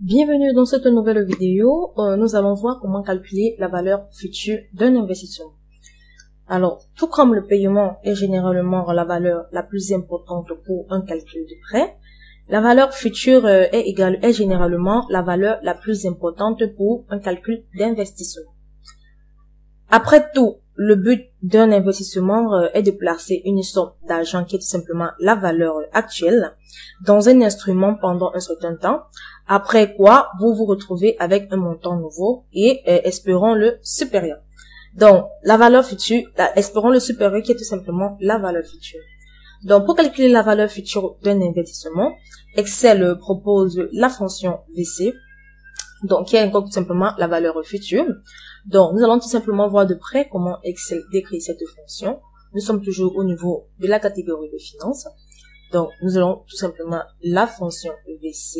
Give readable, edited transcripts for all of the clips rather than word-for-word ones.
Bienvenue dans cette nouvelle vidéo. Nous allons voir comment calculer la valeur future d'un investissement. Alors, tout comme le paiement est généralement la valeur la plus importante pour un calcul de prêt, la valeur future est généralement la valeur la plus importante pour un calcul d'investissement. Après tout, le but d'un investissement est de placer une somme d'argent qui est tout simplement la valeur actuelle dans un instrument pendant un certain temps, après quoi vous vous retrouvez avec un montant nouveau et espérons le supérieur. Donc, la valeur future, espérons le supérieur qui est tout simplement la valeur future. Donc, pour calculer la valeur future d'un investissement, Excel propose la fonction VC, donc qui est encore tout simplement la valeur future. Donc, nous allons tout simplement voir de près comment Excel décrit cette fonction. Nous sommes toujours au niveau de la catégorie de finances. Donc, nous allons tout simplement la fonction VC.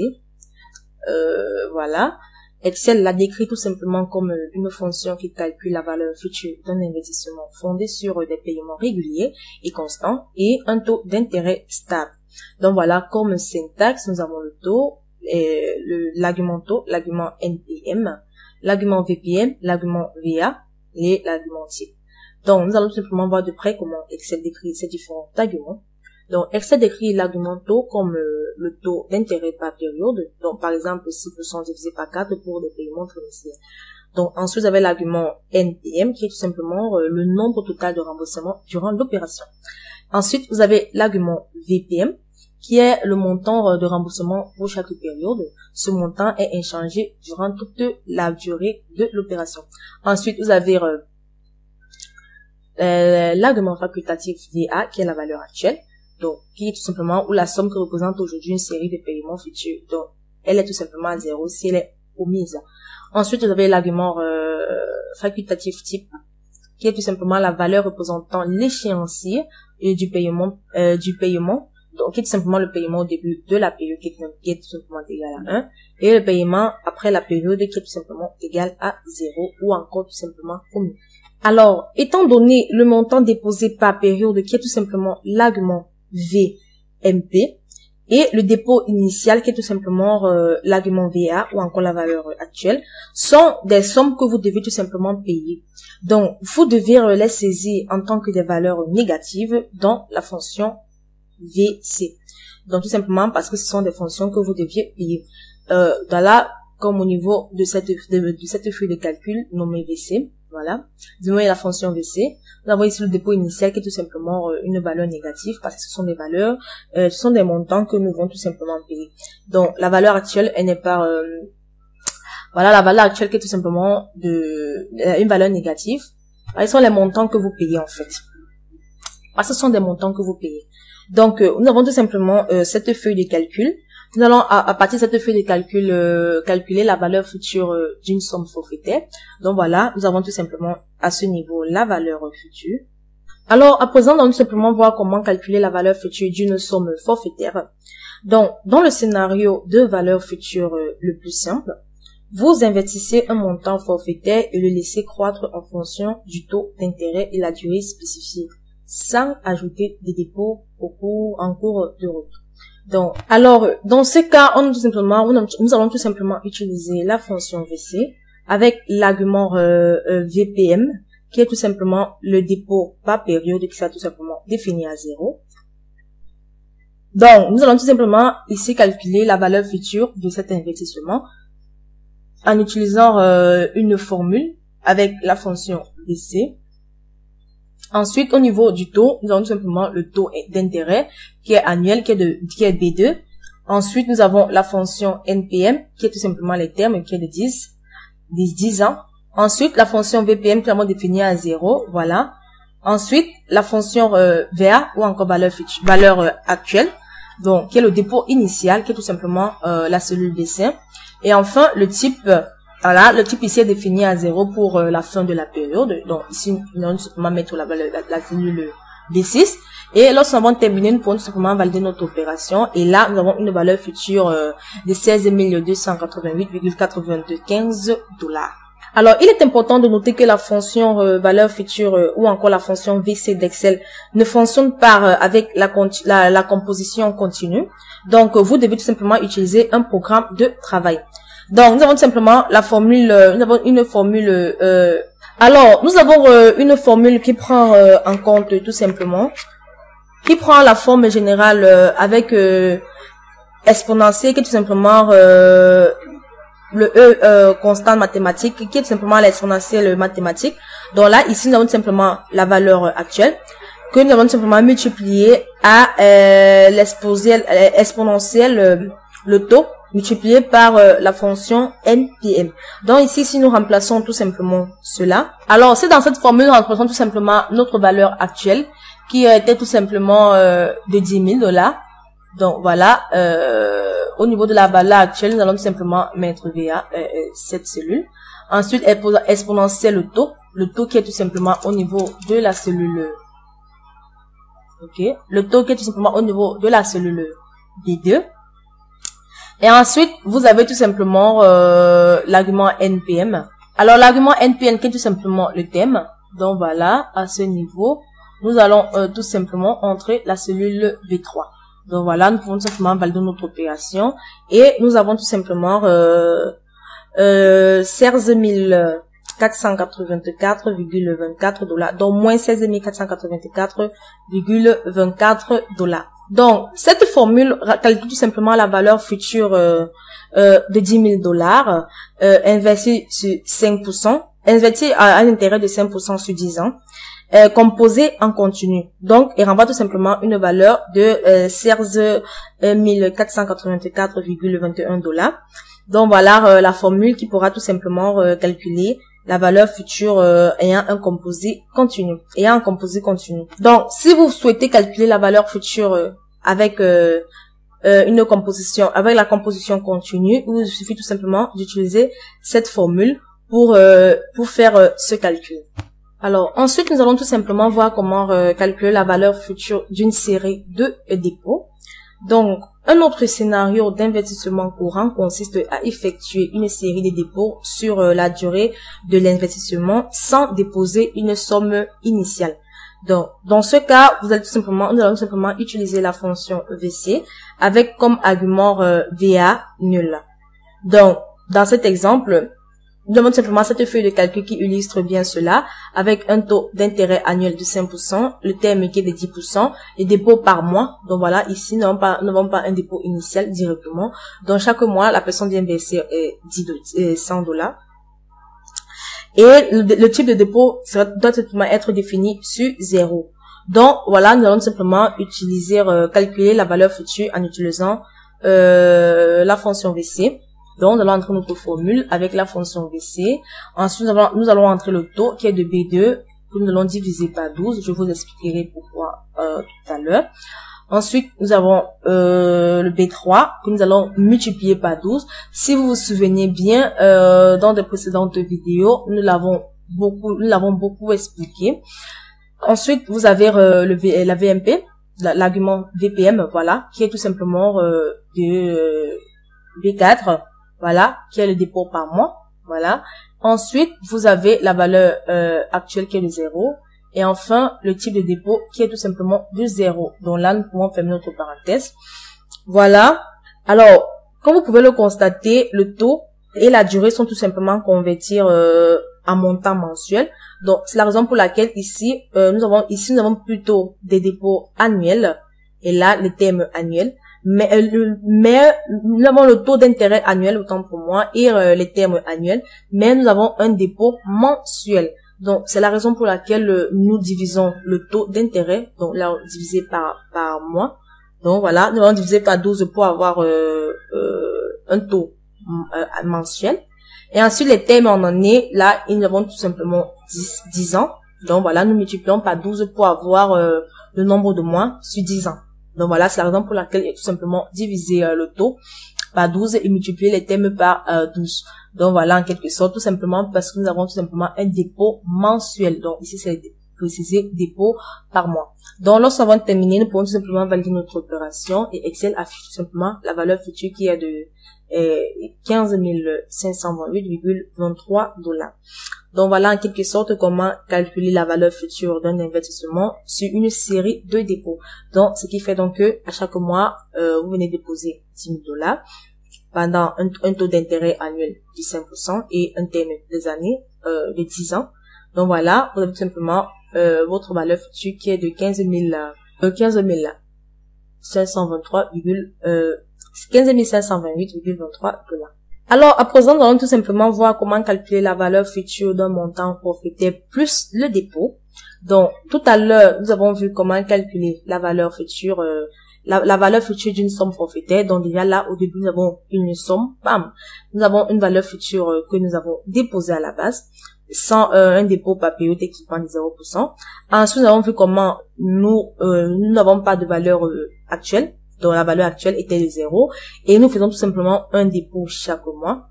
Voilà. Excel la décrit tout simplement comme une fonction qui calcule la valeur future d'un investissement fondé sur des paiements réguliers et constants et un taux d'intérêt stable. Donc, voilà, comme syntaxe, nous avons le taux, l'argument taux, l'argument NPM, l'argument VPM, l'argument VA et l'argument type. Donc, nous allons tout simplement voir de près comment Excel décrit ces différents arguments. Donc, Excel décrit l'argument taux comme le taux d'intérêt par période. Donc, par exemple, 6% divisé par 4 pour des paiements trimestriels. Donc, ensuite, vous avez l'argument NPM qui est tout simplement le nombre total de remboursements durant l'opération. Ensuite, vous avez l'argument VPM qui est le montant de remboursement pour chaque période. Ce montant est inchangé durant toute la durée de l'opération. Ensuite, vous avez l'argument facultatif VA qui est la valeur actuelle. Donc, qui est tout simplement, ou la somme que représente aujourd'hui une série de paiements futurs. Donc, elle est tout simplement à 0 si elle est omise. Ensuite, vous avez l'argument facultatif type, qui est tout simplement la valeur représentant l'échéancier du paiement, donc qui est tout simplement le paiement au début de la période qui est tout simplement égal à 1, et le paiement après la période qui est tout simplement égal à 0, ou encore tout simplement omis. Alors, étant donné le montant déposé par période qui est tout simplement l'argument VMP et le dépôt initial qui est tout simplement l'argument VA ou encore la valeur actuelle sont des sommes que vous devez tout simplement payer. Donc, vous devez les saisir en tant que des valeurs négatives dans la fonction VC. Donc, tout simplement parce que ce sont des fonctions que vous deviez payer. Comme au niveau de cette feuille de calcul nommée VC, voilà. Vous voyez la fonction VC. Vous avez ici le dépôt initial qui est tout simplement une valeur négative parce que ce sont des valeurs, ce sont des montants que nous devons tout simplement payer. Donc, la valeur actuelle, elle n'est pas, voilà, la valeur actuelle qui est tout simplement une valeur négative. Ce sont les montants que vous payez, en fait. Parce que ce sont des montants que vous payez. Donc, nous avons tout simplement cette feuille de calcul. Nous allons, à partir de cette feuille de calcul, calculer la valeur future d'une somme forfaitaire. Donc voilà, nous avons tout simplement à ce niveau la valeur future. Alors, à présent, nous allons tout simplement voir comment calculer la valeur future d'une somme forfaitaire. Donc, dans le scénario de valeur future le plus simple, vous investissez un montant forfaitaire et le laissez croître en fonction du taux d'intérêt et la durée spécifiée, sans ajouter des dépôts en cours de route. Donc, alors, dans ce cas, nous allons tout simplement utiliser la fonction VC avec l'argument VPM, qui est tout simplement le dépôt par période qui sera tout simplement défini à 0. Donc, nous allons tout simplement ici calculer la valeur future de cet investissement en utilisant une formule avec la fonction VC. Ensuite, au niveau du taux, nous avons tout simplement le taux d'intérêt qui est annuel, qui est B2. Ensuite, nous avons la fonction NPM qui est tout simplement les termes qui est de 10 ans. Ensuite, la fonction VPM clairement définie à 0, voilà. Ensuite, la fonction VA ou encore valeur actuelle, donc qui est le dépôt initial qui est tout simplement la cellule BC. Et enfin, le type voilà, le type ici est défini à 0 pour la fin de la période. Donc ici, nous allons simplement mettre la cellule B6. Et lorsque nous avons terminé, nous pouvons tout simplement valider notre opération. Et là, nous avons une valeur future de 16 288,95 $. Alors, il est important de noter que la fonction valeur future ou encore la fonction VC d'Excel ne fonctionne pas avec la composition continue. Donc, vous devez tout simplement utiliser un programme de travail. Donc, nous avons tout simplement la formule, nous avons une formule, alors, nous avons une formule qui prend en compte tout simplement, qui prend la forme générale avec exponentielle, qui est tout simplement le E constant mathématique, qui est tout simplement l'exponentielle mathématique. Donc là, ici, nous avons tout simplement la valeur actuelle, que nous avons tout simplement multiplié à l'exponentielle, le taux, multiplié par la fonction NPM. Donc ici, si nous remplaçons tout simplement cela, alors c'est dans cette formule, nous remplaçons tout simplement notre valeur actuelle, qui était tout simplement de 10 000 $. Donc voilà, au niveau de la valeur actuelle, nous allons tout simplement mettre VA, cette cellule. Ensuite, exponentielle le taux qui est tout simplement au niveau de la cellule, ok, le taux qui est tout simplement au niveau de la cellule B2. Et ensuite, vous avez tout simplement l'argument NPM. Alors, l'argument NPM qui est tout simplement le thème. Donc voilà, à ce niveau, nous allons tout simplement entrer la cellule B3. Donc voilà, nous pouvons tout simplement valider notre opération. Et nous avons tout simplement 16 484,24 $. Donc moins 16 484,24 $. Donc, cette formule calcule tout simplement la valeur future de 10 000 $, inversée sur 5%, inversée à un intérêt de 5% sur 10 ans, composée en continu. Donc, il renvoie tout simplement une valeur de 16 484,21 $. Donc, voilà la formule qui pourra tout simplement calculer la valeur future ayant un composé continu. Donc, si vous souhaitez calculer la valeur future avec une composition, avec la composition continue, il vous suffit tout simplement d'utiliser cette formule pour faire ce calcul. Alors, ensuite, nous allons tout simplement voir comment calculer la valeur future d'une série de dépôts. Donc, un autre scénario d'investissement courant consiste à effectuer une série de dépôts sur la durée de l'investissement sans déposer une somme initiale. Donc, dans ce cas, nous allons tout simplement utiliser la fonction VC avec comme argument VA nul. Donc, dans cet exemple, nous avons simplement cette feuille de calcul qui illustre bien cela, avec un taux d'intérêt annuel de 5%, le terme qui est de 10%, les dépôts par mois. Donc voilà, ici, nous n'avons pas un dépôt initial directement. Donc chaque mois, la personne vient verser 100 $. Et le type de dépôt doit simplement être défini sur 0. Donc voilà, nous allons simplement utiliser, calculer la valeur future en utilisant la fonction VC. Donc, nous allons entrer notre formule avec la fonction VC. Ensuite, nous allons entrer le taux qui est de B2, que nous allons diviser par 12. Je vous expliquerai pourquoi tout à l'heure. Ensuite, nous avons le B3 que nous allons multiplier par 12. Si vous vous souvenez bien, dans de précédentes vidéos, nous l'avons beaucoup expliqué. Ensuite, vous avez la VMP, l'argument VPM, voilà, qui est tout simplement de B4. Voilà, qui est le dépôt par mois. Voilà. Ensuite, vous avez la valeur actuelle qui est de 0. Et enfin, le type de dépôt qui est tout simplement de 0. Donc là, nous pouvons fermer notre parenthèse. Voilà. Alors, comme vous pouvez le constater, le taux et la durée sont tout simplement convertis en montant mensuel. Donc, c'est la raison pour laquelle ici, nous avons plutôt des dépôts annuels. Et là, le terme annuel. Mais nous avons le taux d'intérêt annuel, autant pour moi, et les termes annuels, mais nous avons un dépôt mensuel. Donc, c'est la raison pour laquelle nous divisons le taux d'intérêt, donc là, divisé par mois. Donc, voilà, nous allons diviser par 12 pour avoir un taux mensuel. Et ensuite, les termes en année, là, ils avons tout simplement 10 ans. Donc, voilà, nous multiplions par 12 pour avoir le nombre de mois sur 10 ans. Donc voilà, c'est la raison pour laquelle il est tout simplement diviser le taux par 12 et multiplier les termes par 12. Donc voilà, en quelque sorte, tout simplement parce que nous avons tout simplement un dépôt mensuel. Donc ici, c'est précisé dépôt par mois. Donc lorsque nous avons terminé, nous pouvons tout simplement valider notre opération et Excel affiche tout simplement la valeur future qui est de 15 528,23 $. Donc voilà en quelque sorte comment calculer la valeur future d'un investissement sur une série de dépôts. Donc ce qui fait donc que à chaque mois vous venez déposer 10 000 $. pendant un taux d'intérêt annuel de 5% et un terme des années de 10 ans. Donc voilà, vous avez tout simplement votre valeur future qui est de 15 528,23 $. Alors, à présent, nous allons tout simplement voir comment calculer la valeur future d'un montant forfaitaire plus le dépôt. Donc, tout à l'heure, nous avons vu comment calculer la valeur future, la valeur future d'une somme forfaitaire. Donc, déjà là, au début, nous avons une somme, bam, nous avons une valeur future que nous avons déposée à la base, sans un dépôt par période équivalent de 0%. Ensuite, nous avons vu comment nous n'avons pas de valeur actuelle. Donc, la valeur actuelle était de 0. Et nous faisons tout simplement un dépôt chaque mois.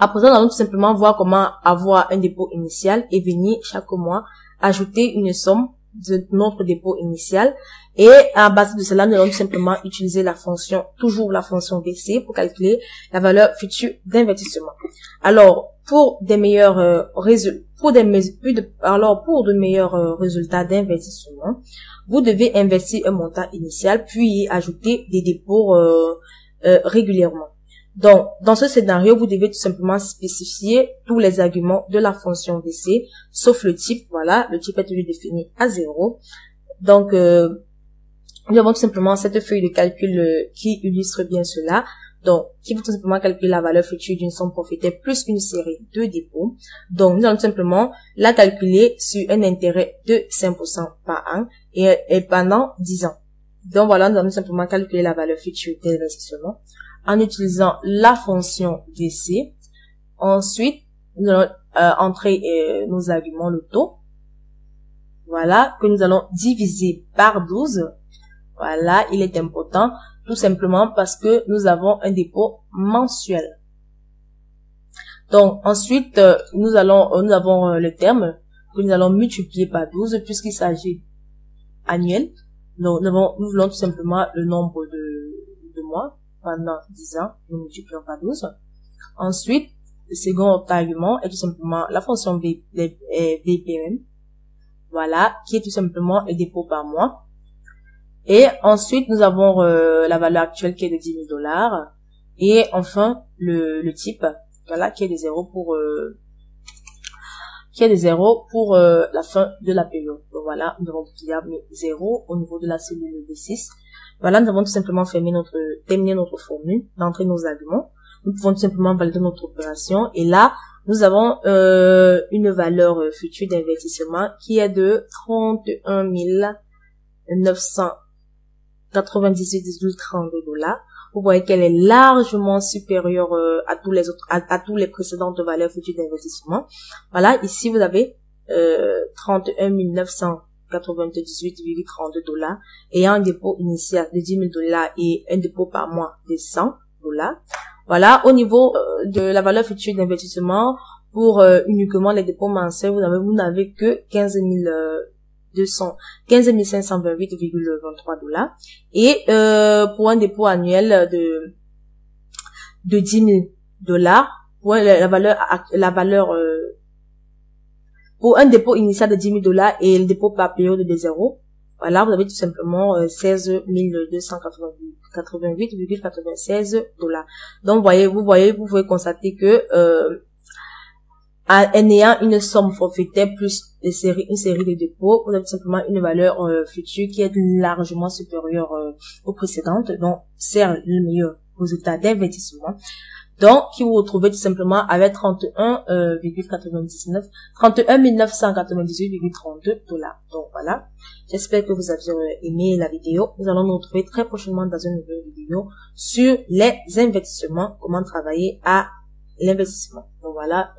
À présent, nous allons tout simplement voir comment avoir un dépôt initial et venir chaque mois ajouter une somme de notre dépôt initial. Et à base de cela, nous allons tout simplement utiliser toujours la fonction VC pour calculer la valeur future d'investissement. Alors, pour de meilleurs résultats d'investissement, vous devez investir un montant initial, puis ajouter des dépôts régulièrement. Donc, dans ce scénario, vous devez tout simplement spécifier tous les arguments de la fonction VC, sauf le type. Voilà, le type est toujours défini à 0. Donc, nous avons tout simplement cette feuille de calcul qui illustre bien cela. Donc, qui va tout simplement calculer la valeur future d'une somme forfaitaire plus une série de dépôts. Donc, nous allons tout simplement la calculer sur un intérêt de 5% par an et pendant 10 ans. Donc, voilà, nous allons tout simplement calculer la valeur future de l'investissement en utilisant la fonction VC. Ensuite, nous allons entrer nos arguments, le taux. Voilà, que nous allons diviser par 12. Voilà, il est important, tout simplement parce que nous avons un dépôt mensuel. Donc, ensuite, nous avons le terme que nous allons multiplier par 12 puisqu'il s'agit annuel. Donc, nous voulons tout simplement le nombre de mois pendant 10 ans. Nous multiplions par 12. Ensuite, le second argument est tout simplement la fonction VPM. Voilà, qui est tout simplement le dépôt par mois. Et ensuite, nous avons la valeur actuelle qui est de 10 000 $. Et enfin, le type, voilà, qui est de 0 pour la fin de la période. Donc voilà, nous avons mis 0 au niveau de la cellule B6. Voilà, nous avons tout simplement terminé notre formule, d'entrer nos arguments. Nous pouvons tout simplement valider notre opération. Et là, nous avons une valeur future d'investissement qui est de 31 998,32 $. Vous voyez qu'elle est largement supérieure à tous les précédentes valeurs futures d'investissement. Voilà, ici vous avez 31 998,32 $ et un dépôt initial de 10 000 $ et un dépôt par mois de 100 $. Voilà, au niveau de la valeur future d'investissement, pour uniquement les dépôts mensuels, vous n'avez que 15 528,23 $. Et pour un dépôt annuel de 10 000 $, pour pour un dépôt initial de 10 000 $ et le dépôt par période de 0, voilà, vous avez tout simplement 16 288,96 $. Donc, vous pouvez constater que en ayant une somme forfaitaire plus une série de dépôts, vous avez tout simplement une valeur future qui est largement supérieure aux précédentes. Donc, c'est le meilleur résultat d'investissement. Donc, qui vous retrouvez tout simplement avec 31 998,32 $. Donc, voilà. J'espère que vous avez aimé la vidéo. Nous allons nous retrouver très prochainement dans une nouvelle vidéo sur les investissements, comment travailler à l'investissement. Donc voilà,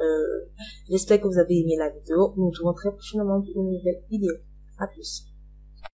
j'espère que vous avez aimé la vidéo. Nous nous retrouvons très prochainement pour une nouvelle vidéo. À plus.